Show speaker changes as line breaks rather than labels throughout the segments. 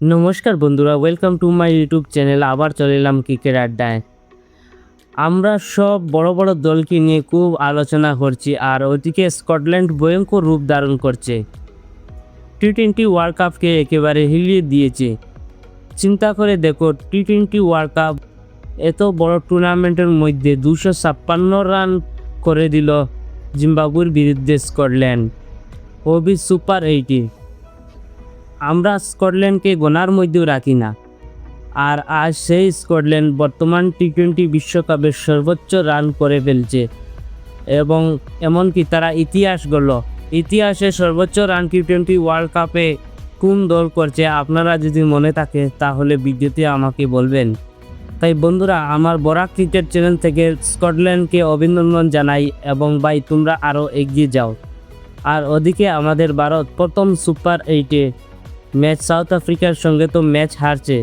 নমস্কার বন্ধুরা, welcome to my YouTube channel. আবার চলে এলাম ক্রিকেট আড্ডায়। আমরা সব বড় বড় দলকে নিয়ে খুব আলোচনা করছি, আর ওদিকে স্কটল্যান্ড ভয়ঙ্কর রূপ ধারণ করছে। টি-20 ওয়ার্ল্ড কাপকে একেবারে হিলিয়ে দিয়েছে। চিন্তা করে দেখো, টি-20 ওয়ার্ল্ড কাপ এত বড় টুর্নামেন্টের মধ্যে 256 রান করে দিল জিম্বাবুয়ের বিরুদ্ধে স্কটল্যান্ড। Obi super 80। আমরা স্কটল্যান্ডকে গোনার মধ্যেও রাখি না, আর আজ সেই স্কটল্যান্ড বর্তমান টি-20 বিশ্বকাপের সর্বোচ্চ রান করে ফেলছে, এবং এমনকি তারা ইতিহাস গড়ল। ইতিহাসে সর্বোচ্চ রান টি-20 ওয়ার্ল্ড কাপে কোন দল করছে আপনারা যদি মনে থাকে তাহলে ভিডিওতে আমাকে বলবেন। তাই বন্ধুরা, আমার বরাক ক্রিকেট চ্যানেল থেকে স্কটল্যান্ডকে অভিনন্দন জানাই, এবং ভাই তোমরা আরও এগিয়ে যাও। আর ওদিকে আমাদের ভারত প্রথম সুপার 8-এ ম্যাচ সাউথ আফ্রিকার সঙ্গে তো ম্যাচ হারছে।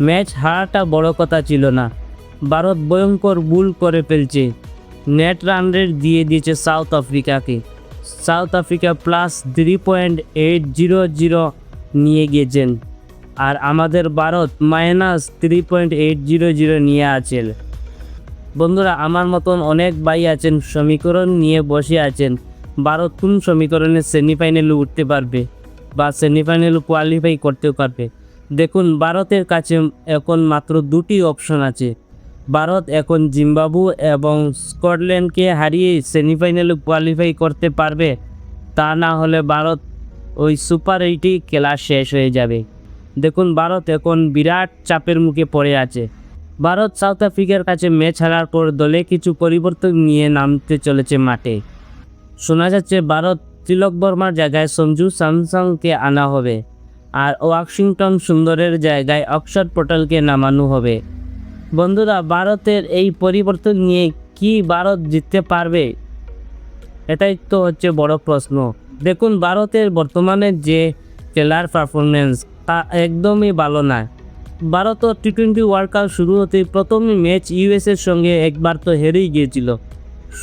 ম্যাচ হারাটা বড় কথা ছিল না, ভারত ভয়ঙ্কর ভুল করে ফেলছে। নেট রান রেট দিয়ে দিয়েছে সাউথ আফ্রিকাকে। সাউথ আফ্রিকা +3.800 নিয়ে গিয়েছেন, আর আমাদের ভারত -3.800 নিয়ে আছেন। বন্ধুরা, আমার মতন অনেক ভাই আছেন সমীকরণ নিয়ে বসে আছেন, ভারত কোন সমীকরণে সেমিফাইনালে উঠতে পারবে বা সেমিফাইনাল কোয়ালিফাই করতে পারবে। দেখুন, ভারতের কাছে এখন মাত্র দুটি অপশন আছে। ভারত এখন জিম্বাবু এবং স্কটল্যান্ডকে হারিয়ে সেমিফাইনালে কোয়ালিফাই করতে পারবে, তা না হলে ভারত ওই সুপার 8 খেলা শেষ হয়ে যাবে। দেখুন, ভারত এখন বিরাট চাপের মুখে পড়ে আছে। ভারত সাউথ আফ্রিকার কাছে ম্যাচ হারার পর দলে কিছু পরিবর্তন নিয়ে নামতে চলেছে মাঠে। শোনা যাচ্ছে ভারত তিলক বর্মার জায়গায় সঞ্জু স্যামসংকে আনা হবে, আর ওয়াশিংটন সুন্দরের জায়গায় অক্ষর পটেলকে নামানো হবে। বন্ধুরা, ভারতের এই পরিবর্তন নিয়ে কি ভারত জিততে পারবে? এটাই তো হচ্ছে বড় প্রশ্ন। দেখুন, ভারতের বর্তমানে যে খেলার পারফরমেন্স তা একদমই ভালো না। ভারত টি-20 ওয়ার্ল্ড কাপ শুরু হতেই প্রথমই ম্যাচ ইউএসের সঙ্গে একবার তো হেরেই গিয়েছিল,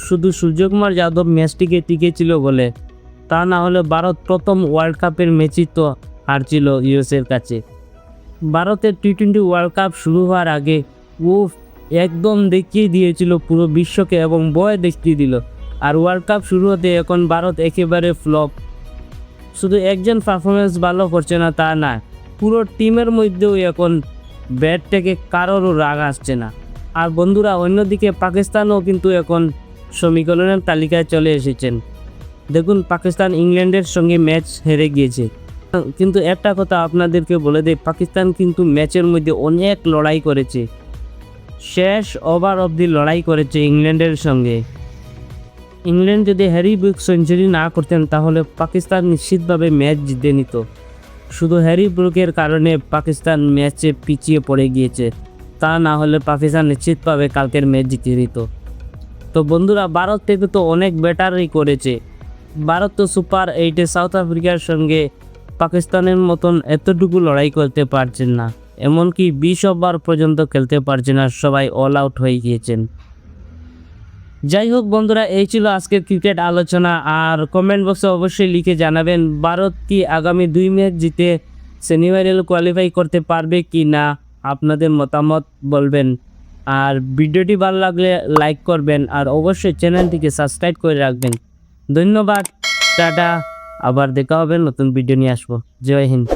শুধু সূর্যকুমার যাদব ম্যাচটিকে টিকেছিল বলে। তা না হলে ভারত প্রথম ওয়ার্ল্ড কাপের ম্যাচই তো হারছিল ইউএসের কাছে। ভারতের টি-20 ওয়ার্ল্ড কাপ শুরু হওয়ার আগে একদম দেখিয়ে দিয়েছিল পুরো বিশ্বকে, এবং ভয় দেখিয়ে দিল। আর ওয়ার্ল্ড কাপ শুরু হতে এখন ভারত একেবারে ফ্লপ। শুধু একজন পারফরমেন্স ভালো করছে না তা না, পুরো টিমের মধ্যেও এখন ব্যাট থেকে কারোরও রাগ আসছে না। আর বন্ধুরা, অন্যদিকে পাকিস্তানও কিন্তু এখন সমীকরণের তালিকায় চলে এসেছেন। দেখুন, পাকিস্তান ইংল্যান্ডের সঙ্গে ম্যাচ হেরে গিয়েছে, কিন্তু একটা কথা আপনাদেরকে বলে দেয়, পাকিস্তান কিন্তু ম্যাচের মধ্যে অনেক লড়াই করেছে, শেষ ওভার অবধি লড়াই করেছে ইংল্যান্ডের সঙ্গে। ইংল্যান্ড যদি হ্যারি ব্রুক সেঞ্চুরি না করতেন তাহলে পাকিস্তান নিশ্চিতভাবে ম্যাচ জিতে নিত। শুধু হ্যারি ব্রুকের কারণে পাকিস্তান ম্যাচে পিছিয়ে পড়ে গিয়েছে, তা না হলে পাকিস্তান নিশ্চিতভাবে কালকের ম্যাচ জিতে নিত। তো বন্ধুরা, ভারত থেকে তো অনেক বেটারই করেছে। ভারত তো সুপার 8-এ সাউথ আফ্রিকার সঙ্গে পাকিস্তানের মতন এতটুকু লড়াই করতে পারছেন না, এমনকি 20 ওভার পর্যন্ত খেলতে পারছে না, সবাই অল আউট হয়ে গিয়েছেন। যাই হোক বন্ধুরা, এই ছিল আজকের ক্রিকেট আলোচনা। আর কমেন্ট বক্সে অবশ্যই লিখে জানাবেন ভারত কি আগামী 2 ম্যাচ জিতে সেমিফাইনাল কোয়ালিফাই করতে পারবে কি না, আপনাদের মতামত বলবেন। আর ভিডিওটি ভালো লাগলে লাইক করবেন, আর অবশ্যই চ্যানেলটিকে সাবস্ক্রাইব করে রাখবেন। ধন্যবাদ, টাটা, আবার দেখা হবে, নতুন ভিডিও নিয়ে আসবো। জয় হিন্দ।